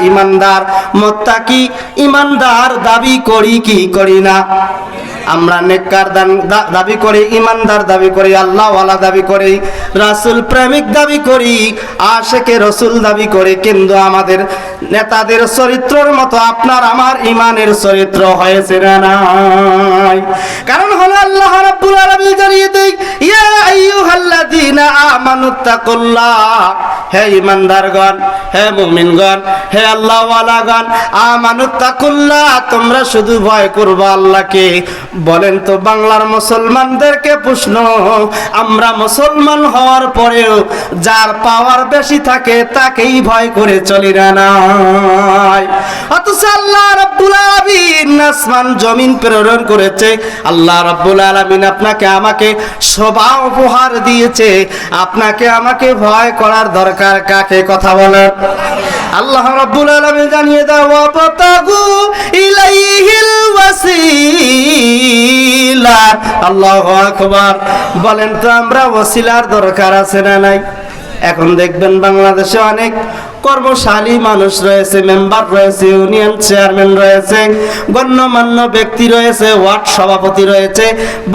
ইমানদার মুত্তাকি ইমানদার দাবি করি কি করি না? আমরা নেককার দাবি করি, ইমানদার দাবি করি, আল্লাহওয়ালা দাবি করি, রাসূল প্রেমিক দাবি করি, আশিকে রাসূল দাবি করি, কিন্তু আমাদের নেতাদের চরিত্রের মতো আপনার আমার ইমানের চরিত্র হয়েছে না নাই? কারণ হলো আল্লাহ রাব্বুল আলামিন জানিয়ে দেয়, ইয়া আইয়ুহাল্লাযীনা আমানুত্তাকুল্লাহ, হে ইমানদারগণ, হে মুমিনগণ, হে আল্লাহওয়ালাগণ, আমানুত্তাকুল্লাহ, তোমরা শুধু ভয় করবা আল্লাহকে। বলেন তো বাংলার মুসলমানদেরকে প্রশ্ন, আমরা মুসলমান হওয়ার পরেও যার পাওয়ার বেশি থাকে তাকেই ভয় করে চলি না নাই? অথচ আল্লাহ রাব্বুল আলামিন আসমান জমিন প্রেরণ করেছে, আল্লাহ রাব্বুল আলামিন আপনাকে আমাকে শোভা উপহার দিয়েছে, আপনাকে আমাকে ভয় করার দরকার কাকে? কথা বলেন। আল্লাহ রাব্বুল আলামিন জানিয়ে দাও, ওয়াবতাগু ইলাইহিল ওয়াসিলা। আল্লাহু আকবার। বলেন তো আমরা ওসিলার দরকার আছে না নাই? এখন দেখবেন বাংলাদেশে অনেক কর্মশালী মানুষ রয়েছে, মেম্বার রয়েছে, ইউনিয়ন চেয়ারম্যান রয়েছে, গণ্যমান্য ব্যক্তি রয়েছে, ওয়ার্ড সভাপতি রয়েছে।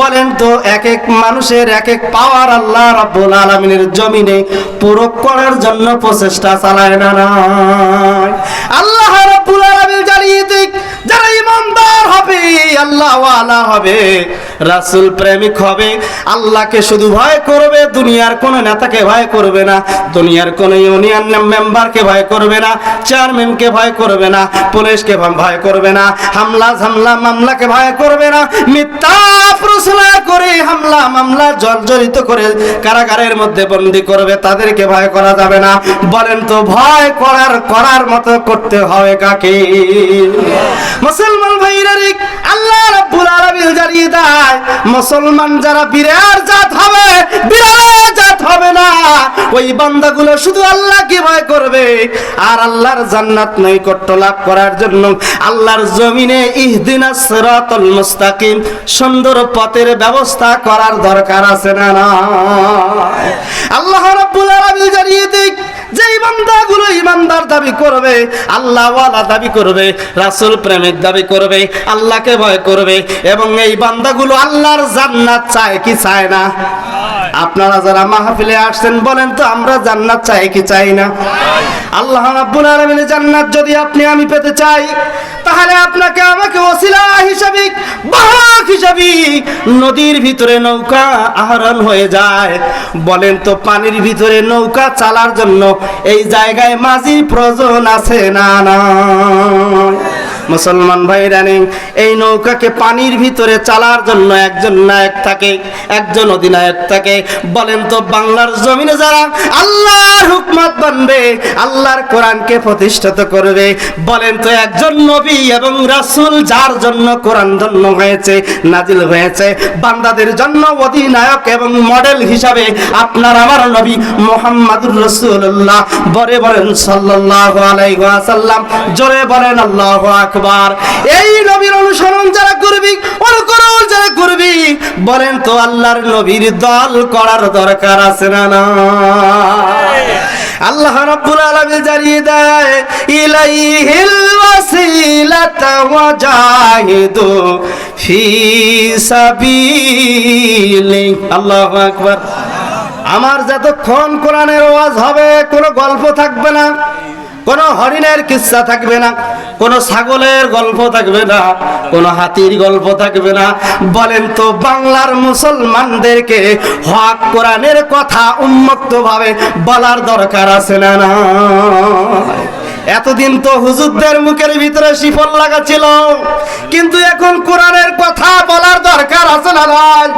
বলেন তো এক এক মানুষের এক এক পাওয়ার আল্লাহ রাব্বুল আলামিনের জমিনে পূরক করার জন্য প্রচেষ্টা চালায় না নাই? আল্লাহ রাব্বুল আলামিন জানিয়ে দেয়, যারা ইমানদার হবে, আল্লাহওয়ালা হবে, রাসূল প্রেমিক হবে, আল্লাহকে শুধু ভয় করবে, দুনিয়ার কোন নেতাকে ভয় করবে না, দুনিয়ার কোন ইউনিয়ন মেম্বারকে ভয় করবে না, চেয়ারম্যানকে ভয় করবে না, পুলিশকে ভয় করবে না, হামলা ঝামলা মামলাকে ভয় করবে না, মিথ্যা প্রশ্ন করে হামলা মামলা জর্জরিত করে কারাগারের মধ্যে বন্দী করবে, তাদেরকে ভয় করা যাবে না। বলেন তো ভয় করার মতো করতে হবে কাকে? মুসলমান ভাইরা, আল্লাহ রাব্বুল আলামিন জানিয়ে দেয়, মুসলমান যারা বীরের জাত হবে, বিড়ালের জাত হবে না, ওই বান্দাগুলো শুধু আল্লাহকে ভয় করবে, আর আল্লাহর জান্নাত নৈকট্য লাভ করার জন্য আল্লাহর জমিনে ইহদিনাস সিরাতাল মুস্তাকিম, সুন্দর পথের ব্যবস্থা করার দরকার আছে না না? আল্লাহ রাব্বুল আলামিন জানিয়ে দেয়, যে বান্দাগুলো ইমানদার দাবি করবে, আল্লাহওয়ালা দাবি করবে, রাসূল প্রেমিক দাবি করবে, আল্লাহকে ভয় করবে, এবং এই বান্দাগুলো আল্লাহর জান্নাত চায় কি চায় না? আপনারা যারা মাহফিলে আসছেন, বলেন তো আমরা জান্নাত চাই কি চাই না? আল্লাহ রাব্বুল আলামিনের জান্নাত যদি আপনি আমি পেতে চাই, তাহলে আপনাকে আমাকে ওসিলা হিসাবে, বাহক হিসাবে নদীর ভিতরে নৌকা আহরণ হয়ে যায়। বলেন তো পানির ভিতরে নৌকা চালার জন্য এই জায়গায় মাঝির প্রয়োজন আছে না না? মুসলমান ভাইরা, এই নৌকাকে পানির ভিতরে চালার জন্য একজন নায়ক থাকে, একজন অধিনায়ক থাকে। বলেন তো বাংলার জমিনে যারা আল্লাহর হুকমত মানবে, আল্লাহর কোরআনকে প্রতিষ্ঠিত করবে, বলেন তো একজন নবী এবং রাসূল যার জন্য কোরআন জন্য হয়েছে, নাজিল হয়েছে, বান্দাদের জন্য অধিনায়ক এবং মডেল হিসাবে আপনার আমার নবী মুহাম্মদুর রাসূলুল্লাহ। বলে বলেন সাল্লাল্লাহু আলাইহি ওয়াসাল্লাম, জোরে বলেন আল্লাহু আকবার। এই নবীর অনুসরণ যারা করবি, অনুকরণ যারা করবি, বলেন তো আল্লাহর নবীর দল করার দরকার আছে না না? আল্লাহ রাব্বুল আলামিন জানিয়ে দেয়, ইলাইহিল ওয়াসিলাতু ওয়া জাহিদু ফি সাবিলি। আল্লাহু আকবার। আমার যতক্ষণ কোরআনের ওয়াজ হবে, কোনো গল্প থাকবে না, কোনো হরিণের কিচ্ছা থাকবে না, কোনো ছাগলের গল্প থাকবে না, কোনো হাতির গল্প থাকবে না। বলেন তো বাংলার মুসলমানদেরকে হক কোরআনের কথা উন্মুক্ত ভাবে বলার দরকার আছে না না? এতদিন তো হুজুরদের মুখের ভিতরে শিফল লাগা ছিল, কিন্তু এখন কোরআনের কথা বলার দরকার আছে না ভাই?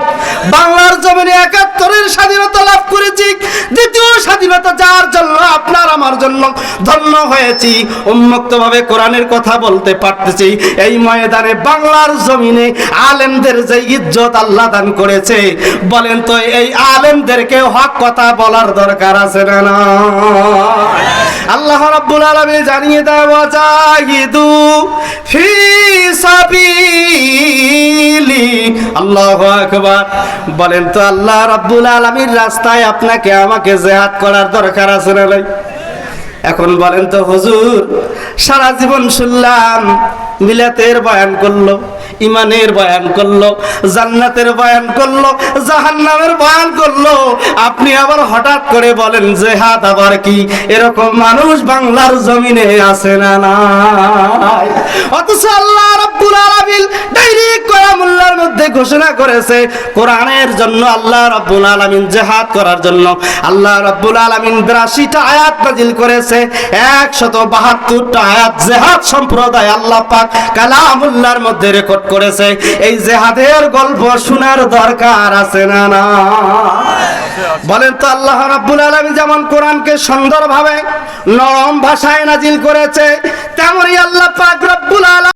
বাংলার জমিনে ৭১-এর স্বাধীনতা লাভ করেছি, দ্বিতীয় স্বাধীনতা যার জন্য আপনার আমার জন্য ধন্য হয়েছি, উন্মুক্ত ভাবে কোরআনের কথা বলতে পারতেছি। এই ময়দানে বাংলার জমিনে আলেমদের যে ইজ্জত আল্লাহ দান করেছে, বলেন তো এই আলেমদেরকে হক কথা বলার দরকার আছে না না? আল্লাহ রাব্বুল আলামিন জানিয়ে দেওয়া, জাহিদু ফি সাবিলি। আল্লাহু আকবার। বলেন তো আল্লাহ রাব্বুল আলামিন রাস্তায় আপনাকে আমাকে জিহাদ করার দরকার আছে না নাই? এখন বলেন তো হুজুর, সারা জীবন শুনলাম মিলাতের বয়ান করলো, ইমানের বয়ান করলো, জান্নাতের বয়ান করলো, জাহান্নামের বয়ান করলো, আপনি আবার হঠাৎ করে বলেন জিহাদ আবার কি? এরকম মানুষ বাংলার জমিনে আছে না নাই? অথচ আল্লাহ রাব্বুল আলামিন ডাইরেক্ট কালামুল্লাহর মধ্যে ঘোষণা করেছে কোরআনের জন্য আল্লাহ রাব্বুল আলামিন জিহাদ করার জন্য আল্লাহ রাব্বুল আলামিন 82টা আয়াত নাযিল করেছে, 172টা আয়াত জিহাদ সম্প্রদায় আল্লাহ পাক কালামুল্লাহর মধ্যে রেকর্ড করেছে। এই জিহাদের গল্প শোনার দরকার আছে না না? বলেন তো আল্লাহ রাব্বুল আলামিন যেমন কোরআনকে সুন্দরভাবে নরম ভাষায় নাযিল করেছে, তেমনি আল্লাহ পাক রব্বুল আলামিন